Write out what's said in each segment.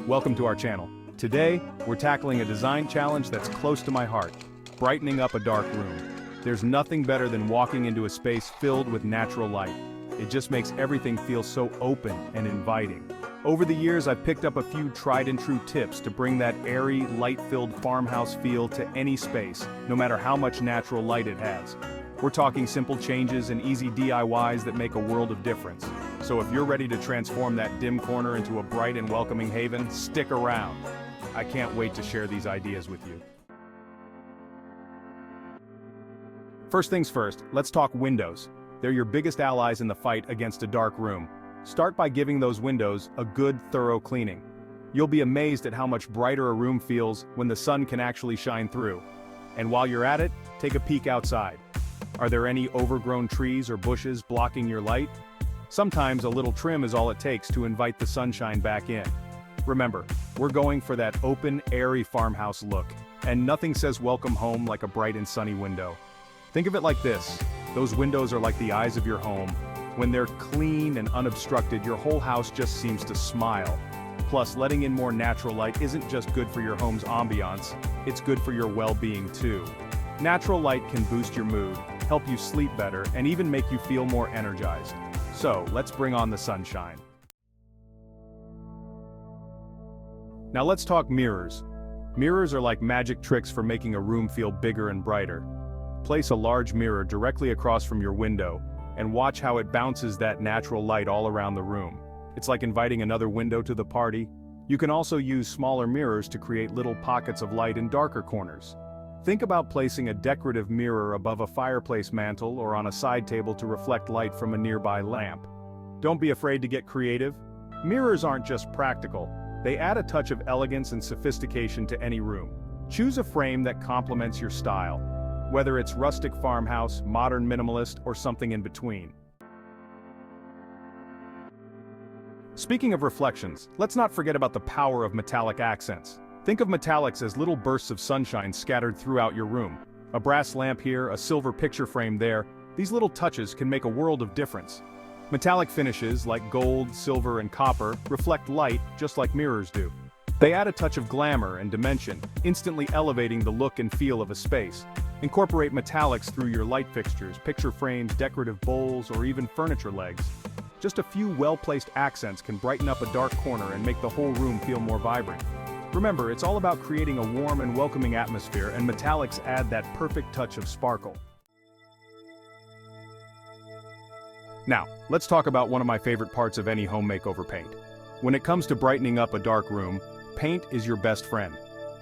welcome to our channel. Today, we're tackling a design challenge that's close to my heart, brightening up a dark room. There's nothing better than walking into a space filled with natural light. It just makes everything feel so open and inviting. Over the years, I've picked up a few tried and true tips to bring that airy, light-filled farmhouse feel to any space, no matter how much natural light it has. We're talking simple changes and easy DIYs that make a world of difference. So if you're ready to transform that dim corner into a bright and welcoming haven, stick around. I can't wait to share these ideas with you. First things first, let's talk windows. They're your biggest allies in the fight against a dark room. Start by giving those windows a good, thorough cleaning. You'll be amazed at how much brighter a room feels when the sun can actually shine through. And while you're at it, take a peek outside. Are there any overgrown trees or bushes blocking your light? Sometimes a little trim is all it takes to invite the sunshine back in. Remember, we're going for that open, airy farmhouse look, and nothing says welcome home like a bright and sunny window. Think of it like this: those windows are like the eyes of your home. When they're clean and unobstructed, your whole house just seems to smile. Plus, letting in more natural light isn't just good for your home's ambiance, it's good for your well-being too. Natural light can boost your mood, help you sleep better, and even make you feel more energized. So, let's bring on the sunshine. Now let's talk mirrors. Mirrors are like magic tricks for making a room feel bigger and brighter. Place a large mirror directly across from your window, and watch how it bounces that natural light all around the room. It's like inviting another window to the party. You can also use smaller mirrors to create little pockets of light in darker corners. Think about placing a decorative mirror above a fireplace mantle or on a side table to reflect light from a nearby lamp. Don't be afraid to get creative. Mirrors aren't just practical, they add a touch of elegance and sophistication to any room. Choose a frame that complements your style, whether it's rustic farmhouse, modern minimalist, or something in between. Speaking of reflections, let's not forget about the power of metallic accents. Think of metallics as little bursts of sunshine scattered throughout your room. A brass lamp here, a silver picture frame there, these little touches can make a world of difference. Metallic finishes like gold, silver, and copper reflect light just like mirrors do. They add a touch of glamour and dimension, instantly elevating the look and feel of a space. Incorporate metallics through your light fixtures, picture frames, decorative bowls, or even furniture legs. Just a few well-placed accents can brighten up a dark corner and make the whole room feel more vibrant. Remember, it's all about creating a warm and welcoming atmosphere, and metallics add that perfect touch of sparkle. Now, let's talk about one of my favorite parts of any home makeover: paint. When it comes to brightening up a dark room, paint is your best friend.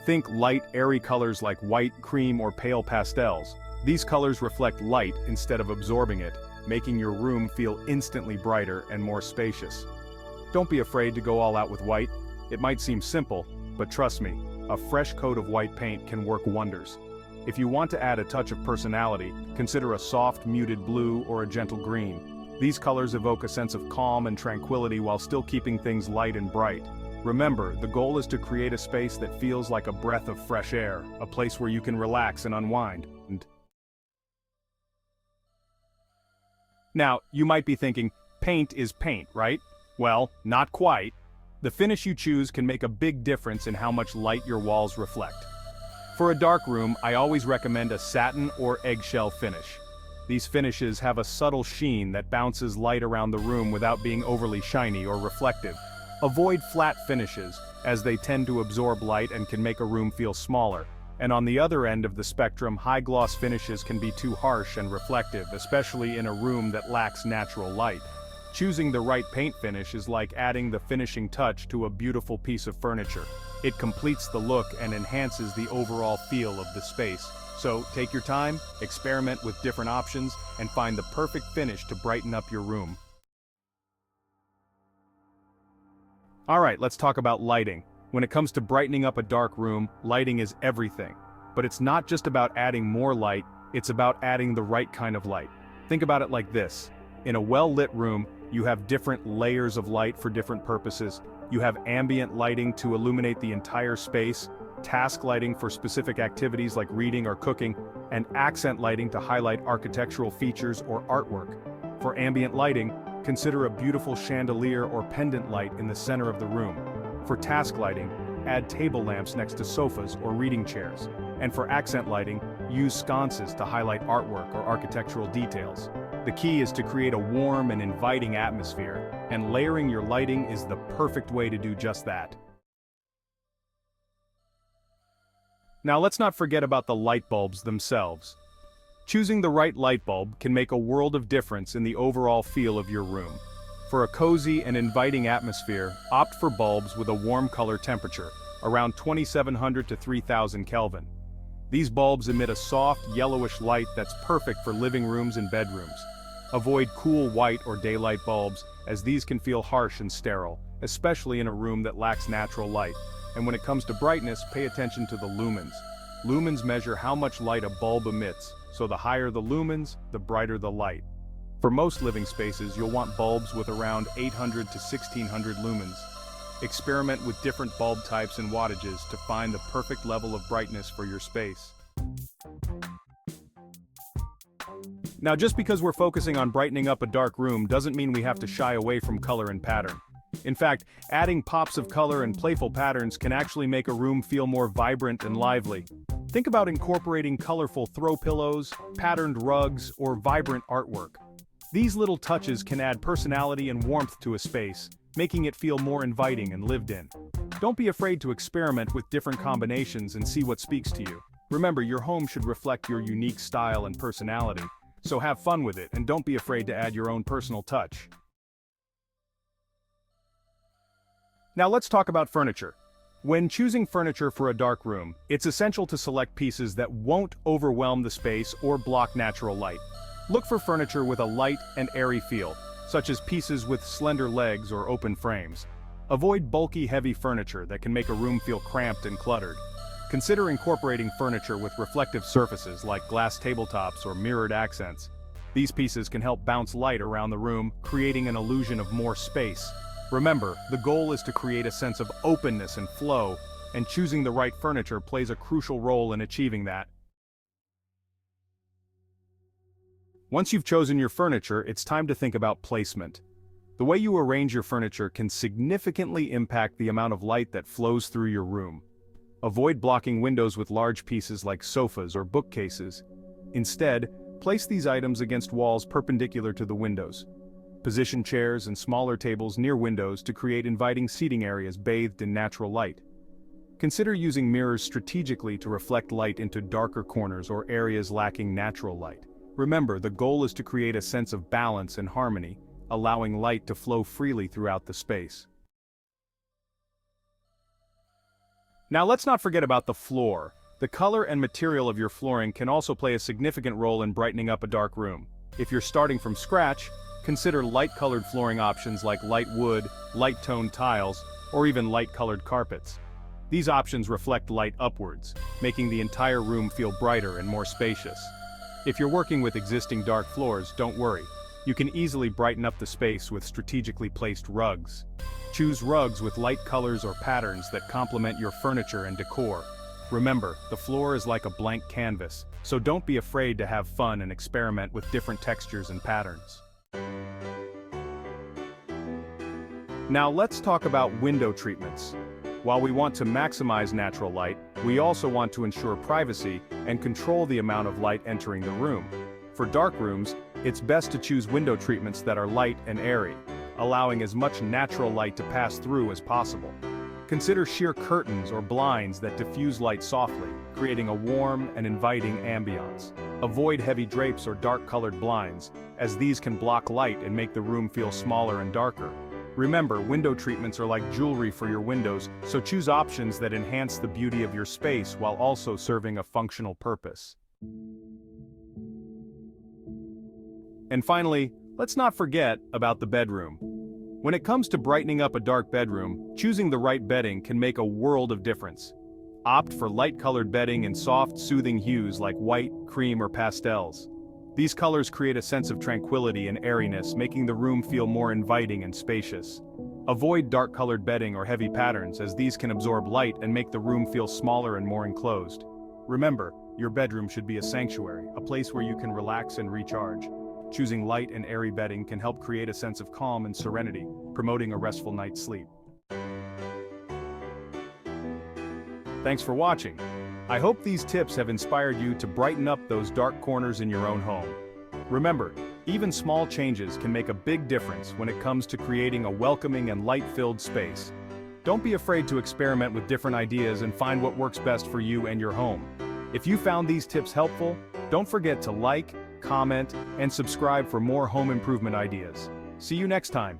Think light, airy colors like white, cream, or pale pastels. These colors reflect light instead of absorbing it, making your room feel instantly brighter and more spacious. Don't be afraid to go all out with white. It might seem simple, but trust me, a fresh coat of white paint can work wonders. If you want to add a touch of personality, consider a soft, muted blue or a gentle green. These colors evoke a sense of calm and tranquility while still keeping things light and bright. Remember, the goal is to create a space that feels like a breath of fresh air, a place where you can relax and unwind. Now, you might be thinking, paint is paint, right? Well, not quite. The finish you choose can make a big difference in how much light your walls reflect. For a dark room, I always recommend a satin or eggshell finish. These finishes have a subtle sheen that bounces light around the room without being overly shiny or reflective. Avoid flat finishes, as they tend to absorb light and can make a room feel smaller. And on the other end of the spectrum, high-gloss finishes can be too harsh and reflective, especially in a room that lacks natural light. Choosing the right paint finish is like adding the finishing touch to a beautiful piece of furniture. It completes the look and enhances the overall feel of the space. So, take your time, experiment with different options, and find the perfect finish to brighten up your room. Alright, let's talk about lighting. When it comes to brightening up a dark room, lighting is everything. But it's not just about adding more light, it's about adding the right kind of light. Think about it like this. In a well-lit room, you have different layers of light for different purposes. You have ambient lighting to illuminate the entire space, task lighting for specific activities like reading or cooking, and accent lighting to highlight architectural features or artwork. For ambient lighting, consider a beautiful chandelier or pendant light in the center of the room. For task lighting, add table lamps next to sofas or reading chairs. And for accent lighting, use sconces to highlight artwork or architectural details. The key is to create a warm and inviting atmosphere, and layering your lighting is the perfect way to do just that. Now let's not forget about the light bulbs themselves. Choosing the right light bulb can make a world of difference in the overall feel of your room. For a cozy and inviting atmosphere, opt for bulbs with a warm color temperature, around 2700 to 3000 Kelvin. These bulbs emit a soft, yellowish light that's perfect for living rooms and bedrooms. Avoid cool white or daylight bulbs, as these can feel harsh and sterile, especially in a room that lacks natural light. And when it comes to brightness, pay attention to the lumens. Lumens measure how much light a bulb emits, so the higher the lumens, the brighter the light. For most living spaces, you'll want bulbs with around 800 to 1600 lumens. Experiment with different bulb types and wattages to find the perfect level of brightness for your space. Now, just because we're focusing on brightening up a dark room doesn't mean we have to shy away from color and pattern. In fact, adding pops of color and playful patterns can actually make a room feel more vibrant and lively. Think about incorporating colorful throw pillows, patterned rugs, or vibrant artwork. These little touches can add personality and warmth to a space, making it feel more inviting and lived in. Don't be afraid to experiment with different combinations and see what speaks to you. Remember, your home should reflect your unique style and personality, so have fun with it and don't be afraid to add your own personal touch. Now let's talk about furniture. When choosing furniture for a dark room, it's essential to select pieces that won't overwhelm the space or block natural light. Look for furniture with a light and airy feel, such as pieces with slender legs or open frames. Avoid bulky, heavy furniture that can make a room feel cramped and cluttered. Consider incorporating furniture with reflective surfaces like glass tabletops or mirrored accents. These pieces can help bounce light around the room, creating an illusion of more space. Remember, the goal is to create a sense of openness and flow, and choosing the right furniture plays a crucial role in achieving that. Once you've chosen your furniture, it's time to think about placement. The way you arrange your furniture can significantly impact the amount of light that flows through your room. Avoid blocking windows with large pieces like sofas or bookcases. Instead, place these items against walls perpendicular to the windows. Position chairs and smaller tables near windows to create inviting seating areas bathed in natural light. Consider using mirrors strategically to reflect light into darker corners or areas lacking natural light. Remember, the goal is to create a sense of balance and harmony, allowing light to flow freely throughout the space. Now let's not forget about the floor. The color and material of your flooring can also play a significant role in brightening up a dark room. If you're starting from scratch, consider light-colored flooring options like light wood, light-toned tiles, or even light-colored carpets. These options reflect light upwards, making the entire room feel brighter and more spacious. If you're working with existing dark floors, don't worry. You can easily brighten up the space with strategically placed rugs. Choose rugs with light colors or patterns that complement your furniture and decor. Remember, the floor is like a blank canvas, so don't be afraid to have fun and experiment with different textures and patterns. Now let's talk about window treatments. While we want to maximize natural light, we also want to ensure privacy and control the amount of light entering the room. For dark rooms, it's best to choose window treatments that are light and airy, allowing as much natural light to pass through as possible. Consider sheer curtains or blinds that diffuse light softly, creating a warm and inviting ambiance. Avoid heavy drapes or dark-colored blinds, as these can block light and make the room feel smaller and darker. Remember, window treatments are like jewelry for your windows, so choose options that enhance the beauty of your space while also serving a functional purpose. And finally, let's not forget about the bedroom. When it comes to brightening up a dark bedroom, choosing the right bedding can make a world of difference. Opt for light-colored bedding in soft, soothing hues like white, cream, or pastels. These colors create a sense of tranquility and airiness, making the room feel more inviting and spacious. Avoid dark-colored bedding or heavy patterns, as these can absorb light and make the room feel smaller and more enclosed. Remember, your bedroom should be a sanctuary, a place where you can relax and recharge. Choosing light and airy bedding can help create a sense of calm and serenity, promoting a restful night's sleep. Thanks for watching. I hope these tips have inspired you to brighten up those dark corners in your own home. Remember, even small changes can make a big difference when it comes to creating a welcoming and light-filled space. Don't be afraid to experiment with different ideas and find what works best for you and your home. If you found these tips helpful, don't forget to like, comment, and subscribe for more home improvement ideas. See you next time.